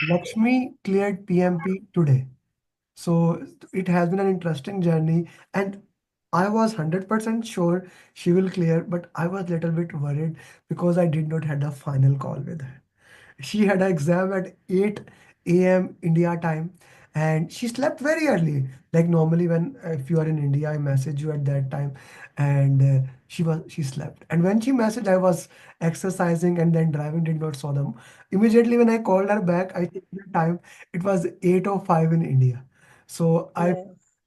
Lakshmi cleared PMP today. So it has been an interesting journey, and I was 100% sure she will clear, but I was little bit worried because I did not had a final call with her. She had an exam at 8 a.m. India time, and she slept very early. Like normally when if you are in India, I message you at that time, and she slept. And when she messaged, I was exercising and then driving, did not saw them. Immediately when I called her back, I checked the time. It was 8:05 in India. So Yes.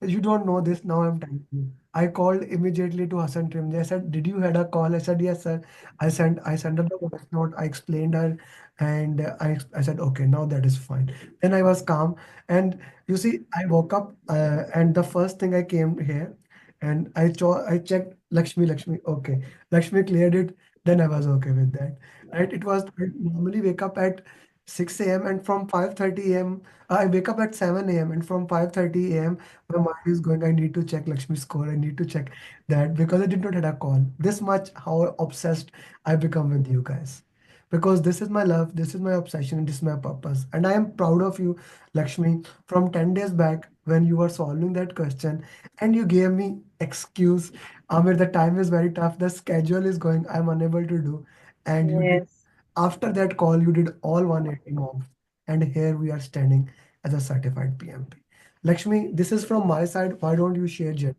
you don't know this, now I'm telling you. I called immediately to Hassan Trimji. I said, "Did you had a call?" I said, "Yes, sir." I sent her the voice note. I explained her, and I said, "Okay, now that is fine." Then I was calm, and you see, I woke up, and the first thing I came here, and I checked Lakshmi. Okay, Lakshmi cleared it. Then I was okay with that. Right? It was I normally wake up at 6 a.m. and from 5:30 a.m. I wake up at 7 a.m. and from 5:30 a.m. my mind is going, I need to check Lakshmi's score. I need to check that because I did not had a call. This much how obsessed I become with you guys. Because this is my love, this is my obsession, and this is my purpose. And I am proud of you, Lakshmi, from 10 days back when you were solving that question and you gave me excuse. Amir, the time is very tough. The schedule is going, I'm unable to do. And you did Yes. after that call, you did all 180 mobs, and here we are standing as a certified PMP. Lakshmi, this is from my side. Why don't you share Jen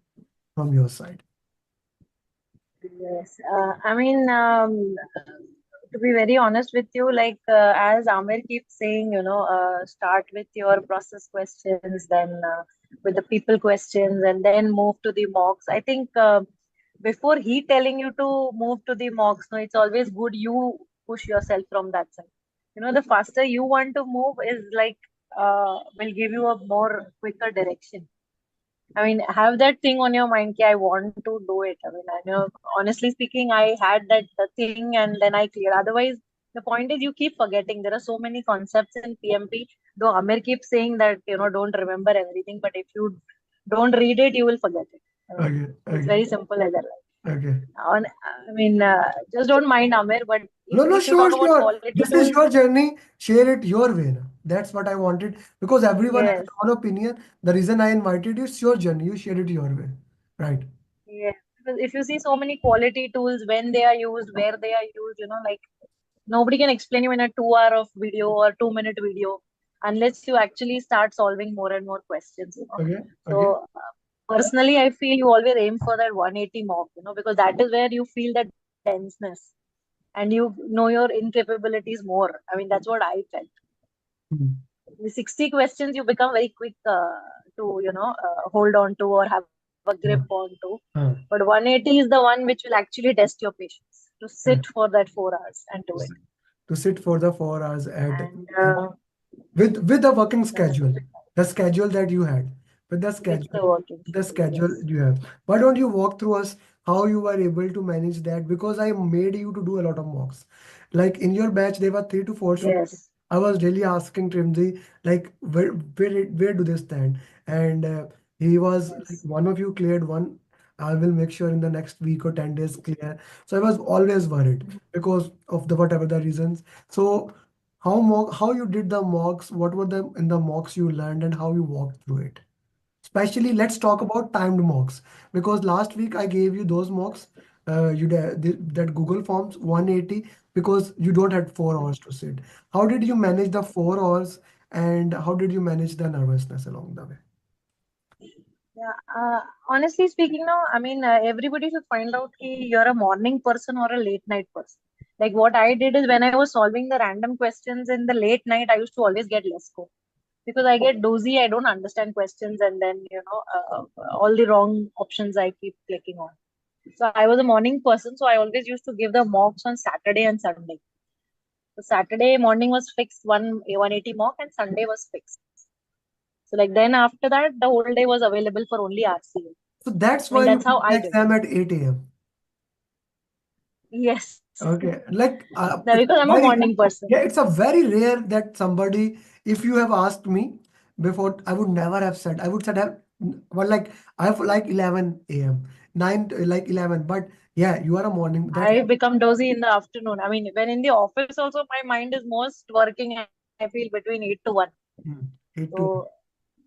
from your side? Yes. To be very honest with you, as Amir keeps saying, start with your process questions, then with the people questions, and then move to the mocks. I think before he telling you to move to the mocks, no, it's always good you push yourself from that side. The faster you want to move is will give you a more quicker direction. I mean, have that thing on your mind, ki I want to do it. Honestly speaking, I had that thing and then I cleared. Otherwise, the point is you keep forgetting. There are so many concepts in PMP. Though Amir keeps saying that, don't remember everything, but if you don't read it, you will forget it. I mean, Okay, it's okay, very simple as that. okay. Just don't mind Amir, but No, no, if you talk sure, about sure. quality This is tools, your journey. Share it your way now. That's what I wanted because everyone has yes. their own opinion. The reason I invited you is your journey. You share it your way. Right. Yes. Because if you see so many quality tools, when they are used, where they are used, nobody can explain you in a 2 hour of video or 2 minute video unless you actually start solving more and more questions. Okay, okay. So personally, I feel you always aim for that 180 mock, because that is where you feel that denseness and you know your incapabilities more. I mean, that's what I felt. Hmm. The 60 questions you become very quick to, hold on to or have a grip Huh, on to. huh, But 180 is the one which will actually test your patience to sit huh. for that 4 hours and do To it. sit to sit for the 4 hours And with the working mm, schedule, the schedule that you had, with with the working the schedule, schedule yes. you have. Why don't you walk through us how you were able to manage that? Because I made you to do a lot of mocks. Like in your batch, there were 3 to 4 students. Yes, I was really asking Trimji, like, where do they stand? And he was like, yes. one of you cleared one. I will make sure in the next week or 10 days clear. So I was always worried because of the whatever the reasons. So how you did the mocks, what were the in the mocks you learned and how you walked through it? Especially let's talk about timed mocks because last week I gave you those mocks, that Google Forms 180 because you don't had 4 hours to sit. How did you manage the 4 hours and how did you manage the nervousness along the way? Yeah, honestly speaking, now, everybody should find out ki you're a morning person or a late night person. Like what I did is when I was solving the random questions in the late night, I used to always get less score because I get dozy. I don't understand questions, and then all the wrong options I keep clicking on. So I was a morning person, so I always used to give the mocks on Saturday and Sunday. So Saturday morning was fixed 180 mock, and Sunday was fixed. So like then after that, the whole day was available for only RCA. So that's I mean, why you that's how did the I did. exam at 8 a.m. Yes. Okay, like Now, because I'm a morning person. yeah, it's a very rare that somebody, if you have asked me before, I would never have said. I would said, well, like I have like 11 a.m., like 11. But yeah, you are a morning. That's I become dozy in the afternoon. I mean, when in the office also, my mind is most working at night. feel between 8 to 1. Hmm. 8 to So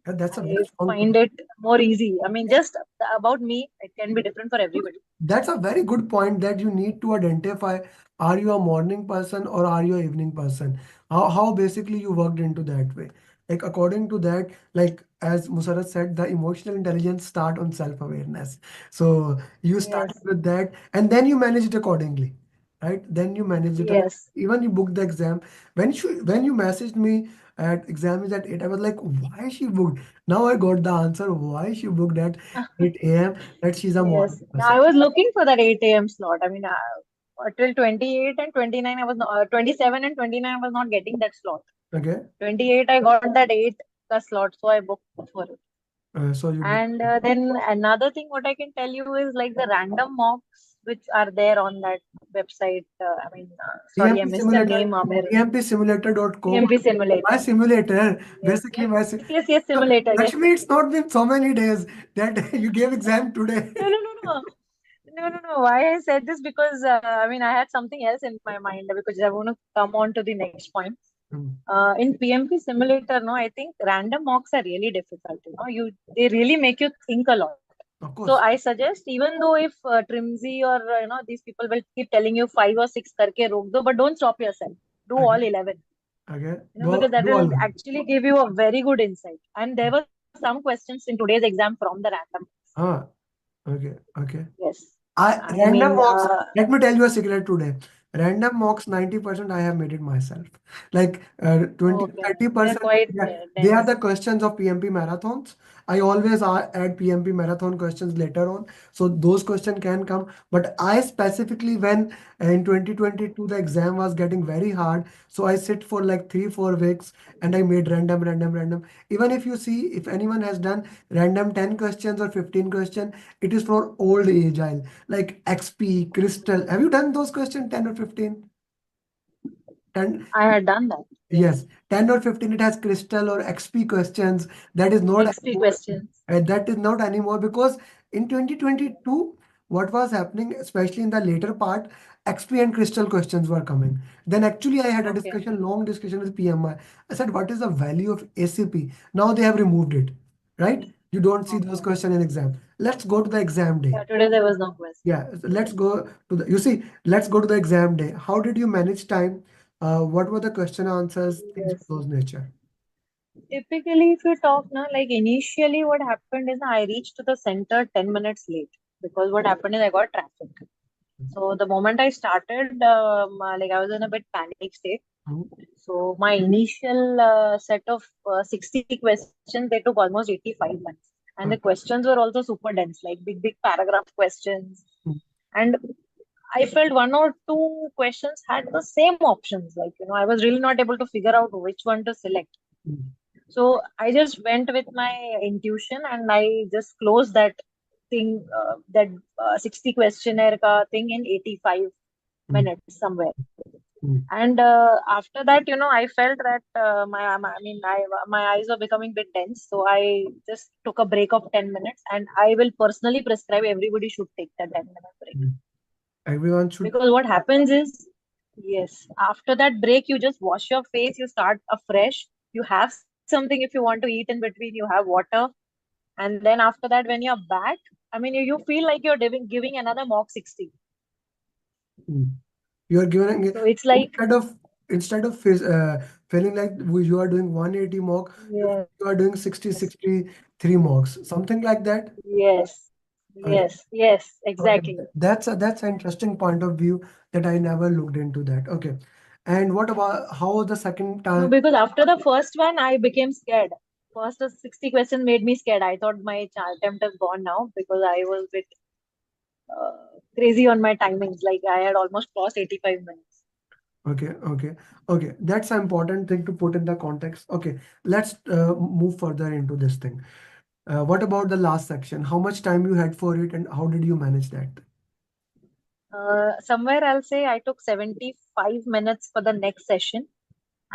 that's a very I strong find point. it more easy. I mean, just about me, it can be different for everybody. That's a very good point that you need to identify, are you a morning person or are you a evening person? How basically you worked into that way. Like according to that, like as Musarat said, the emotional intelligence start on self-awareness. So you started Yes, with that and then you manage it accordingly, right? Then you manage it. yes. Even you booked the exam. When you messaged me at exam is at 8, I was like, why she booked? Now I got the answer why she booked at 8 a.m. That she's a morning Yes. Now, person. I was looking for that 8 a.m. slot. I mean, till 28 and 29, I was not, 27 and 29, I was not getting that slot. Okay. 28, I got that 8 ka slot, so I booked for it. So you book. And then another thing, what I can tell you is like the random mocks which are there on that website. I mean, sorry, I PMP missed the simulator, name, Amir. pmpsimulator.com. PMP My simulator. simulator, Yes, basically yes, my. yes, yes, So, simulator. Yes. Lakshmi, it's not been so many days that you gave exam today. No, no, no, no. No, no, no. Why I said this because I mean I had something else in my mind because I want to come on to the next point. Mm, In PMP simulator, no, I think random mocks are really difficult. You know, they really make you think a lot. of So course. I suggest, even though if Trimzy or these people will keep telling you 5 or 6 karke rok do, but don't stop yourself. Do all Okay. 11. Okay. You know, because that Do will all. actually give you a very good insight. And there were some questions in today's exam from the random. Ah, okay. Okay. Yes, I I random mean, mocks. Let me tell you a secret today. Random mocks 90% I have made it myself. Like 20 okay, thirty they're percent quite yeah, they are the dense. questions of PMP marathons. I always add PMP marathon questions later on, so those questions can come. But I specifically when in 2022 the exam was getting very hard, so I sit for like 3 4 weeks and I made random. Even if you see if anyone has done random 10 questions or 15 questions, it is for old agile like XP, Crystal. Have you done those questions 10 or 15? 10, I had done that. yes, Yes. 10 or 15 it has Crystal or XP questions. That is not XP anymore. questions. That is not anymore because in 2022, what was happening, especially in the later part, XP and Crystal questions were coming. Then actually I had a Okay. discussion, long discussion with PMI. I said, what is the value of ACP? Now they have removed it, right? You don't see those Okay. questions in exam. Let's go to the exam day. Yeah, today there was no question. Yeah, so let's go to the, you see, let's go to the exam day. How did you manage time? What were the question answers, things of Yes. those nature? Typically, if you talk now, like initially what happened is I reached to the center 10 minutes late because what happened is I got traffic. So the moment I started, like I was in a bit panic state. Mhm, So my initial set of 60 questions, they took almost 85 minutes. And the mhm, questions were also super dense, like big paragraph questions. mhm, And I felt one or two questions had the same options. Like, you know, I was really not able to figure out which one to select. mhm, So I just went with my intuition and I just closed that thing, that 60 questionnaire ka thing in 85 mhm, minutes somewhere. mhm, And after that, you know, I felt that my eyes were becoming a bit dense. So I just took a break of 10 minutes and I will personally prescribe everybody should take that 10-minute break. mhm. Everyone should. Because what happens is, yes, after that break, you just wash your face, you start afresh, you have something if you want to eat in between, you have water. And then after that, when you're back, I mean, you feel like you're giving another mock 60. Mhm. You are giving So it's like, instead of feeling like you are doing 180 mock, yes, you are doing 60 63 mocks, something like that. yes, Okay. yes, Okay. exactly. That's an interesting point of view that I never looked into that. Okay. And what about how was the second No, time? because after the first one, I became scared. First 60 questions made me scared. I thought my attempt is gone now because I was a bit crazy on my timings. Like I had almost crossed 85 minutes. Okay. That's an important thing to put in the context. Okay, let's move further into this thing. What about the last section? How much time you had for it, and how did you manage that? Somewhere I'll say I took 75 minutes for the next session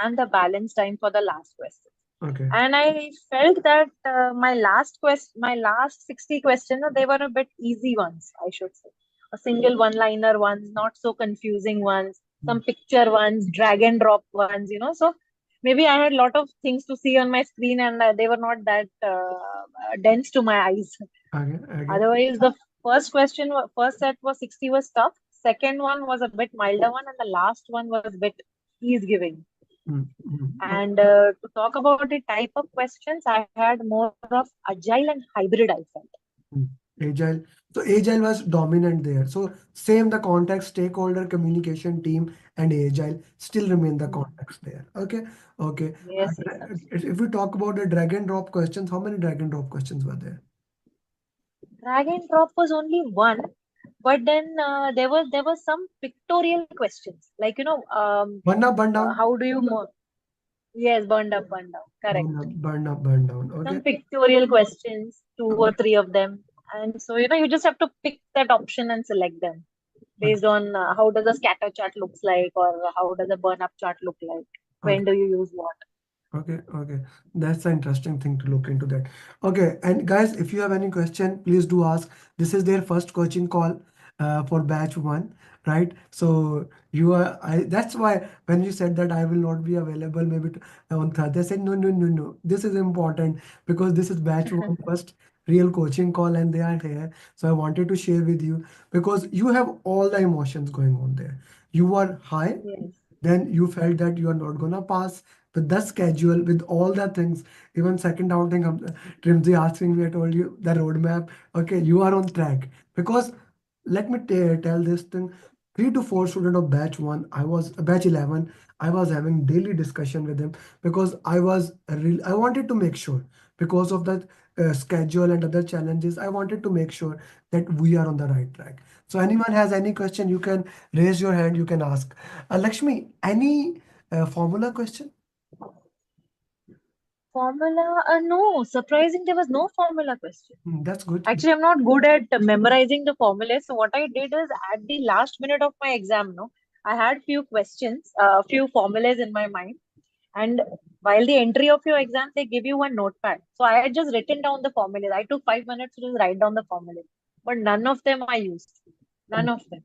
and the balance time for the last question. Okay. And I felt that my last 60 questions, they were a bit easy ones, I should say. A single one-liner ones, not so confusing ones, Mm, some picture ones, drag and drop ones, you know. So Maybe I had a lot of things to see on my screen, and they were not that dense to my eyes. Okay, okay. Otherwise, the first set was 60 was tough. Second one was a bit milder one, and the last one was a bit ease giving. Mm, mm, okay. And to talk about the type of questions, I had more of agile and hybrid, I felt. Mm. Agile. So agile was dominant there. So same the context, stakeholder communication team and agile still remain the Hmm. context there. Okay. Okay. Yes, yes, If we talk about the drag and drop questions, how many drag and drop questions were there? drag and drop was only one, but then there was some pictorial questions, like Burn down, how do you yes, burned up, correct. burn down. Okay. Some pictorial questions, two or three of them, and so you just have to pick that option and select them Okay. based on how does a scatter chart looks like, or how does a burn up chart look like, Okay. when do you use what. Okay, okay. That's an interesting thing to look into that. Okay, and guys, if you have any question, please do ask. This is their first coaching call for batch one, right? So you are, that's why when you said that I will not be available maybe on Thursday, I said, no, no, no, no. This is important because this is batch one first real coaching call and they are here. So I wanted to share with you because you have all the emotions going on there. You are high, Yes, then you felt that you are not gonna pass with the schedule, with all the things. Even second outing, Trimji asking me, I told you the roadmap. Okay, you are on track because let me tell this thing. 3 to 4 student of batch one, I was batch 11. I was having daily discussion with him because I wanted to make sure because of that schedule and other challenges. I wanted to make sure that we are on the right track. So anyone has any question, you can raise your hand. You can ask. Lakshmi, any formula question? formula, no, surprising, there was no formula question. That's good. Actually, I'm not good at memorizing the formulas. So what I did is at the last minute of my exam, no, I had few questions, few formulas in my mind. And while the entry of your exam, they give you one notepad. So I had just written down the formulas. I took 5 minutes to just write down the formulas. But none of them I used. None of them.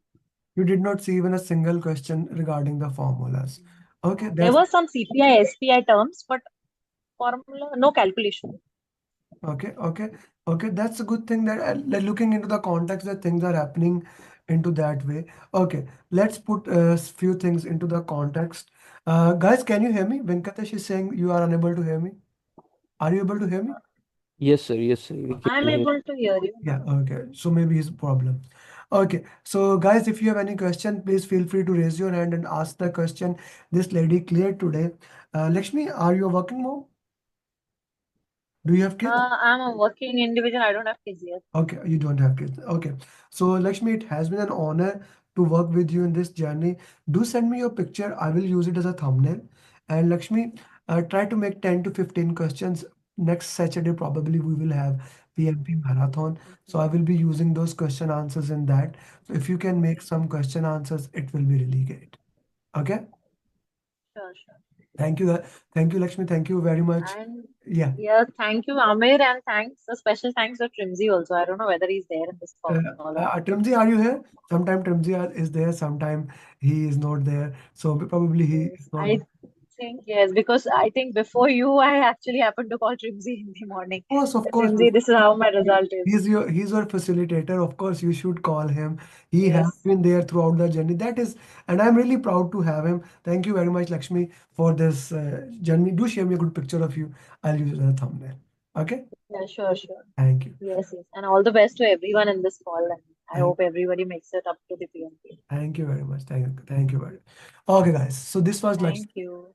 You did not see even a single question regarding the formulas. Okay, There that's were some CPI, SPI terms, but formula, no calculation. okay, okay, okay. That's a good thing that looking into the context that things are happening into that way. Okay, let's put a few things into the context. Guys, can you hear me? Venkatesh is saying you are unable to hear me. Are you able to hear me? Yes, sir. We can I'm hear. able to hear you. Yeah, okay. So maybe his problem. Okay, so guys, if you have any question, please feel free to raise your hand and ask the question this lady cleared today. Lakshmi, are you a working mom? Do you have kids? I'm a working individual. I don't have kids yet. Okay, you don't have kids. Okay. So, Lakshmi, it has been an honor to work with you in this journey. Do send me your picture. I will use it as a thumbnail. And Lakshmi, try to make 10 to 15 questions. Next Saturday, probably we will have PMP marathon. So I will be using those question answers in that. So if you can make some question answers, it will be really great. Okay. Sure, sure. Thank you. Thank you, Lakshmi. Thank you very much. And Yeah. yeah, thank you, Amir, and thanks, a special thanks to Trimzy also. I don't know whether he's there in this call or not. Trimji, are you here? Sometime Trimji is there, sometime he is not there. So probably he Yes, is not. I think yes, because I think before you, I actually happened to call Trimzy in the morning. Of course, Trimzy, this is how my result is. he's your facilitator. Of course, you should call him. He has Yes, been there throughout the journey. That is, and I'm really proud to have him. Thank you very much, Lakshmi, for this journey. Do share me a good picture of you. I'll use it as a thumbnail. Okay. yeah, sure, sure. Thank you. Yes, yes. And all the best to everyone in this call. And I Thank hope everybody makes it up to the PMP. thank you very much. Thank you. Thank you very much. Okay, guys. So this was Lakshmi. Thank you.